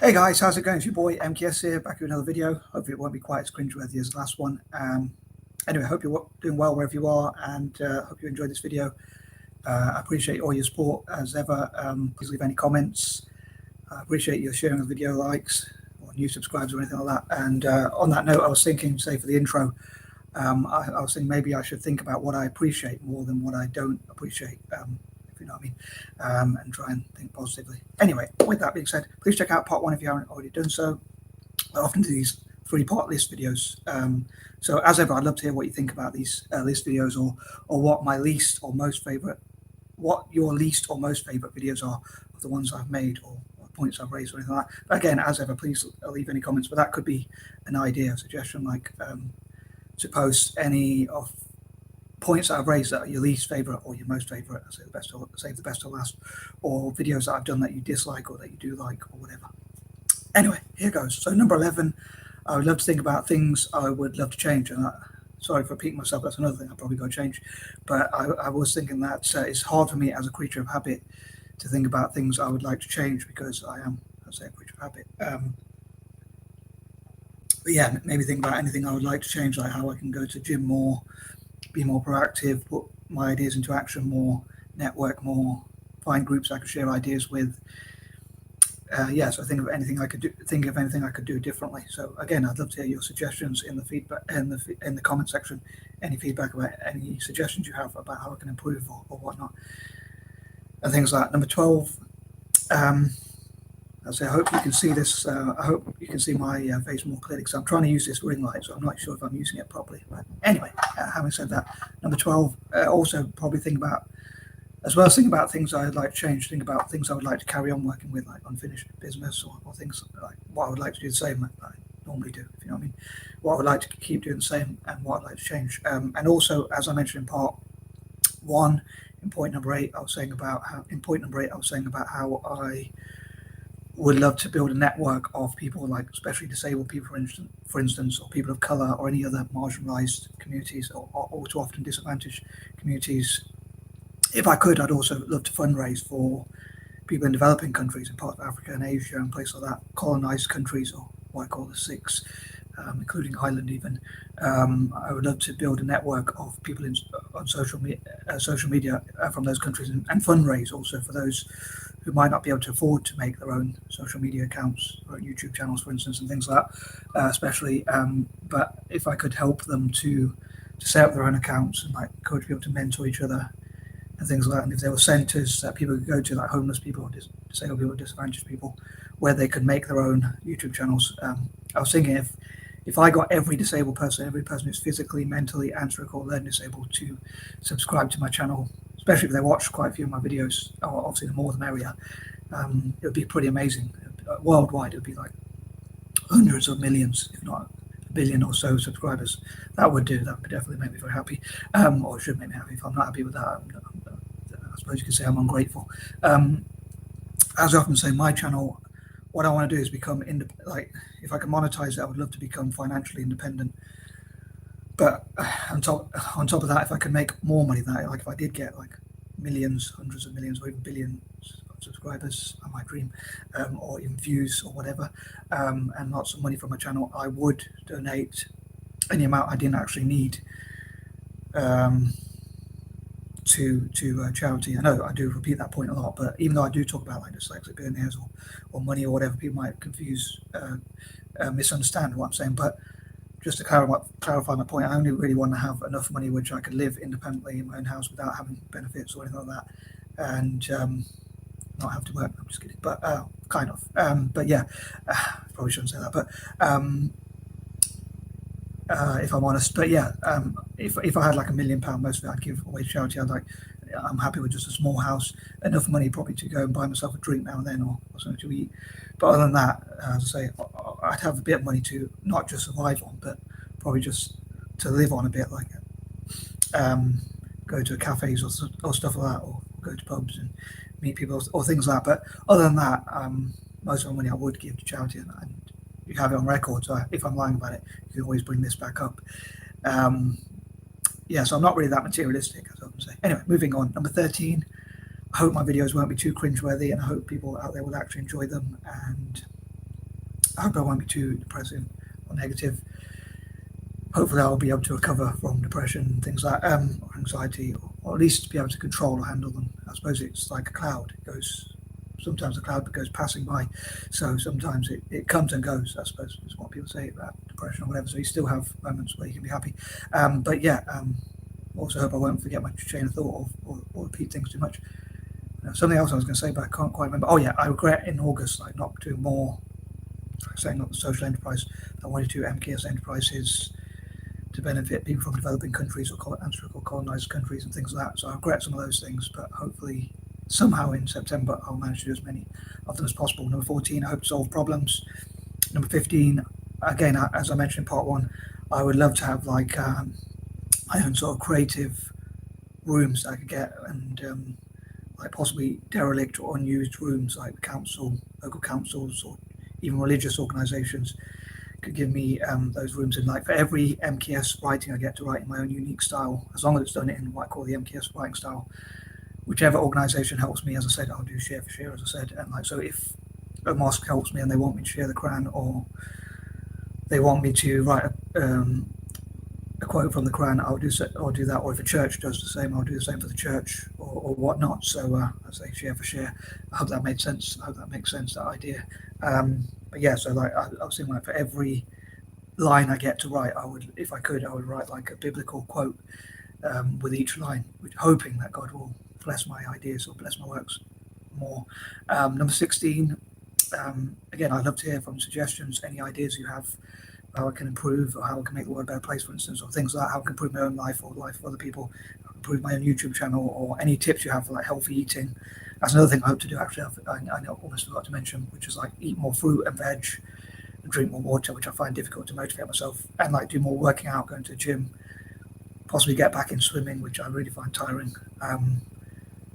Hey guys, how's it going? It's your boy M.K.S here, back with another video. Hopefully it won't be quite as cringeworthy as the last one. Anyway, hope you're doing well wherever you are, and hope you enjoyed this video. I appreciate all your support as ever. Please leave any comments. I appreciate your sharing of video, likes, or new subscribers or anything like that. And on that note, I was thinking, say for the intro, I was thinking maybe I should think about what I appreciate more than what I don't appreciate. If you know what I mean, and try and think positively. Anyway, with that being said, please check out part 1 if you haven't already done so. I often do these 3-part list videos. So as ever, I'd love to hear what you think about these list videos, or what my least or most favorite, what your least or most favorite videos are of the ones I've made, or points I've raised or anything like that. But again, as ever, please leave any comments, but that could be an idea, a suggestion, like to post any of points that I've raised that are your least favorite or your most favorite. I save the best to last, or videos that I've done that you dislike or that you do like, or whatever. Anyway, here goes. So number 11, I would love to think about things I would love to change. And sorry for repeating myself, that's another thing I've probably got to change. But I was thinking that it's hard for me as a creature of habit to think about things I would like to change, because I am, I say, a creature of habit. But yeah, maybe think about anything I would like to change, like how I can go to gym more, be more proactive, put my ideas into action more, network more, find groups I could share ideas with. So think of anything I could do differently. So again, I'd love to hear your suggestions in the feedback in the comment section. Any feedback about any suggestions you have about how I can improve or whatnot, and things like that. Number 12. I hope you can see this. I hope you can see my face more clearly, because I'm trying to use this ring light, so I'm not sure if I'm using it properly. But anyway, having said that, number 12. Also, probably think about things I'd like to change. Think about things I would like to carry on working with, like unfinished business, or things like what I would like to do the same like I normally do. If you know what I mean, what I would like to keep doing the same, and what I'd like to change. And also, as I mentioned in part 1, in point number 8, I was saying about how I would love to build a network of people, like especially disabled people, for instance, or people of color, or any other marginalized communities, or too often disadvantaged communities. If I could, I'd also love to fundraise for people in developing countries, in parts of Africa and Asia and places like that, colonized countries, or what I call the 6, including Ireland even. I would love to build a network of people on social media from those countries, and fundraise also for those who might not be able to afford to make their own social media accounts or YouTube channels, for instance, and things like that, especially. But if I could help them to set up their own accounts, and like encourage people to mentor each other and things like that. And if there were centres that people could go to, like homeless people, or disabled people, disadvantaged people, where they could make their own YouTube channels. I was thinking if I got every disabled person, every person who's physically, mentally, and or learning disabled, to subscribe to my channel, especially if they watch quite a few of my videos, obviously the more the merrier, it would be pretty amazing. Worldwide, it would be like hundreds of millions, if not a billion or so subscribers. That would definitely make me very happy, or it should make me happy. If I'm not happy with that, I suppose you could say I'm ungrateful. As I often say, my channel, what I want to do is become if I can monetize it, I would love to become financially independent. But on top of that, if I could make more money than that, like if I did get like millions, hundreds of millions, or even billions of subscribers, my dream, or even views or whatever, and lots of money from my channel, I would donate any amount I didn't actually need to charity. I know I do repeat that point a lot, but even though I do talk about like dyslexic billionaires, or money or whatever, people might misunderstand what I'm saying. But just to clarify my point, I only really want to have enough money which I could live independently in my own house without having benefits or anything like that, and not have to work. I'm just kidding, but kind of. But yeah, probably shouldn't say that. But if I'm honest, but yeah, if I had like £1 million, most of it I'd give away to charity. I'm happy with just a small house, enough money probably to go and buy myself a drink now and then, or something to eat. But other than that, as I say, I'd have a bit of money to not just survive on, but probably just to live on a bit, like go to cafes or stuff like that, or go to pubs and meet people, or things like that. But other than that, most of my money I would give to charity, and you have it on record, so if I'm lying about it, you can always bring this back up. So I'm not really that materialistic, as I often say. Anyway, moving on. Number 13, I hope my videos won't be too cringeworthy, and I hope people out there will actually enjoy them, and I hope I won't be too depressive or negative. Hopefully I'll be able to recover from depression, things like or anxiety, or at least be able to control or handle them. I suppose it's like a cloud. It goes sometimes the cloud goes passing by, so sometimes it comes and goes. I suppose is what people say about depression or whatever. So you still have moments where you can be happy, but yeah. Also hope I won't forget my chain of thought or repeat things too much. Something else I was going to say, but I can't quite remember. Oh yeah, I regret in August like not doing more, setting up the social enterprise. I wanted to do M.K.S enterprises to benefit people from developing countries or colonized countries and things like that. So I regret some of those things, but hopefully somehow in September I'll manage to do as many of them as possible. Number 14, I hope to solve problems. Number 15, again, as I mentioned in part one, I would love to have like my own sort of creative rooms that I could get, and like possibly derelict or unused rooms like local councils, or even religious organisations could give me those rooms. In like for every M.K.S writing I get to write in my own unique style, as long as it's done it in what I call the M.K.S writing style. Whichever organisation helps me, as I said, I'll do share for share, as I said. And like, so if a mosque helps me and they want me to share the Quran, or they want me to write a quote from the Quran, I'll do that. Or if a church does the same, I'll do the same for the church, or whatnot. So I say share for share. I hope that made sense. I hope that makes sense, that idea. But yeah, so like I was thinking, like for every line I get to write, I would, if I could, I would write like a biblical quote with each line, hoping that God will bless my ideas or bless my works more. Number 16, again, I'd love to hear from suggestions, any ideas you have, how I can improve, or how I can make the world a better place, for instance, or things like how I can improve my own life or the life of other people, improve my own YouTube channel, or any tips you have for like healthy eating. That's another thing I hope to do, actually. I almost forgot to mention, which is like eat more fruit and veg and drink more water, which I find difficult to motivate myself, and like do more working out, going to the gym, possibly get back in swimming, which I really find tiring.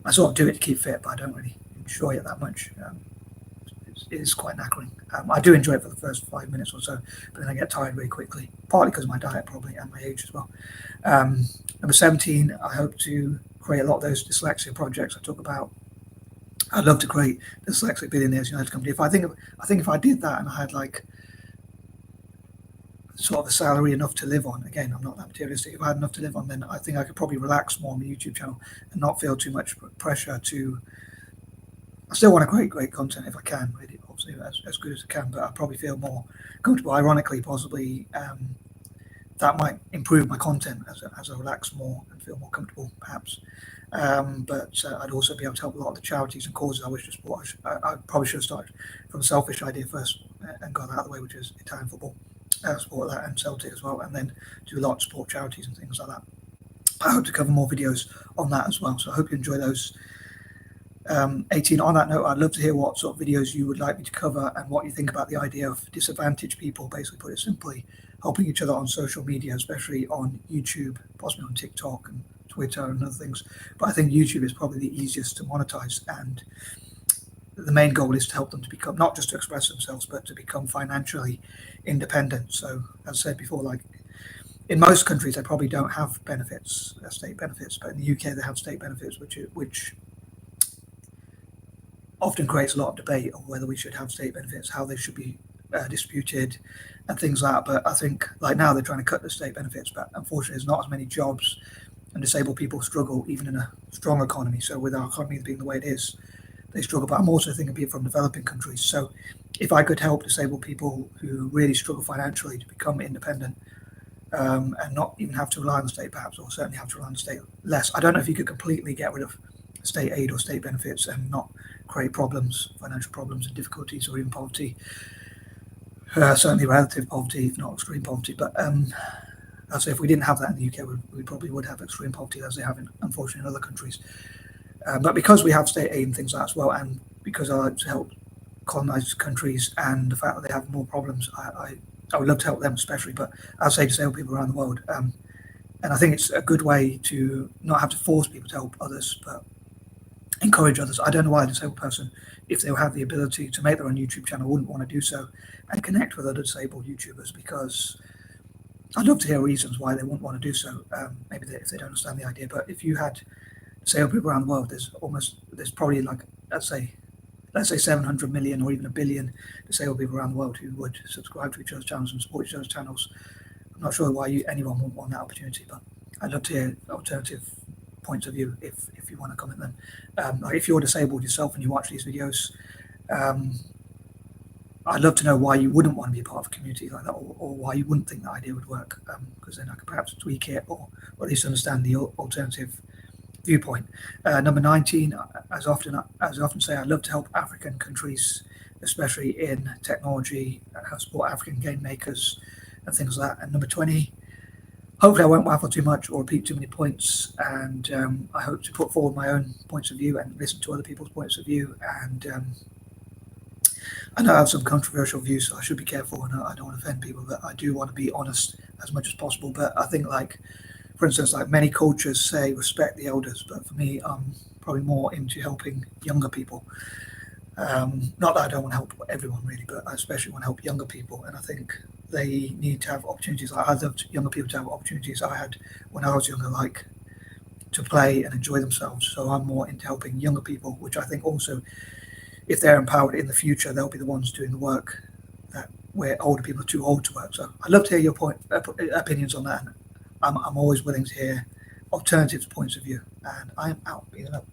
I sort of do it to keep fit, but I don't really enjoy it that much. It is quite knackering. I do enjoy it for the first 5 minutes or so, but then I get tired very quickly, partly because of my diet probably and my age as well. Number 17, I hope to create a lot of those dyslexia projects I talk about. I'd love to create the Dyslexic Billionaires United company. I think if I did that and I had like sort of a salary enough to live on, again, I'm not that materialistic, if I had enough to live on, then I think I could probably relax more on the YouTube channel and not feel too much pressure to. I still want to create great content if I can, really, obviously as good as I can, but I probably feel more comfortable. Ironically, possibly that might improve my content as I relax more and feel more comfortable, perhaps. But I'd also be able to help a lot of the charities and causes I wish to support. I probably should have started from a selfish idea first and got that out of the way, which is Italian football. Support that, and Celtic as well, and then do a lot to support charities and things like that. I hope to cover more videos on that as well, so I hope you enjoy those. 18, on that note, I'd love to hear what sort of videos you would like me to cover and what you think about the idea of disadvantaged people, basically put it simply, helping each other on social media, especially on YouTube, possibly on TikTok and Twitter and other things. But I think YouTube is probably the easiest to monetize, and the main goal is to help them to become, not just to express themselves, but to become financially independent. So, as I said before, like in most countries, they probably don't have benefits, state benefits, but in the UK, they have state benefits, which often creates a lot of debate on whether we should have state benefits, how they should be distributed, and things like that. But I think, like now, they're trying to cut the state benefits, but unfortunately, there's not as many jobs, and disabled people struggle even in a strong economy. So, with our economy being the way it is, they struggle. But I'm also thinking of people from developing countries. So if I could help disabled people who really struggle financially to become independent, and not even have to rely on the state perhaps, or certainly have to rely on the state less. I don't know if you could completely get rid of state aid or state benefits and not create problems, financial problems and difficulties, or even poverty. Certainly relative poverty, if not extreme poverty. But I'd say if we didn't have that in the UK, we probably would have extreme poverty, as they have, unfortunately, in other countries. But because we have state aid and things like that as well, and because I like to help colonized countries, and the fact that they have more problems, I would love to help them especially, but I'd say disabled people around the world. And I think it's a good way to not have to force people to help others, but encourage others. I don't know why a disabled person, if they have the ability to make their own YouTube channel, wouldn't want to do so and connect with other disabled YouTubers, because I'd love to hear reasons why they wouldn't want to do so. Maybe if they don't understand the idea, but if you had disabled people around the world, there's probably like, let's say, let's say 700 million or even a billion disabled people around the world who would subscribe to each other's channels and support each other's channels. I'm not sure why anyone would want that opportunity, but I'd love to hear alternative points of view if you want to comment them. Like if you're disabled yourself and you watch these videos, I'd love to know why you wouldn't want to be a part of a community like that, or why you wouldn't think that idea would work, because then I could perhaps tweak it, or at least understand the alternative viewpoint. Number 19, as I often say, I love to help African countries, especially in technology, support African game makers and things like that. And number 20, hopefully I won't waffle too much or repeat too many points, and I hope to put forward my own points of view and listen to other people's points of view. And I know I have some controversial views, so I should be careful, and I don't want to offend people, but I do want to be honest as much as possible. But I think, like, for instance, like many cultures say respect the elders, but for me, I'm probably more into helping younger people. Not that I don't want to help everyone really, but I especially want to help younger people, and I think they need to have opportunities. Like I'd love younger people to have opportunities I had when I was younger, like to play and enjoy themselves. So I'm more into helping younger people, which I think also, if they're empowered in the future, they'll be the ones doing the work that where older people are too old to work. So I'd love to hear your opinions on that. And I'm always willing to hear alternative points of view. And I'm out. Peace out.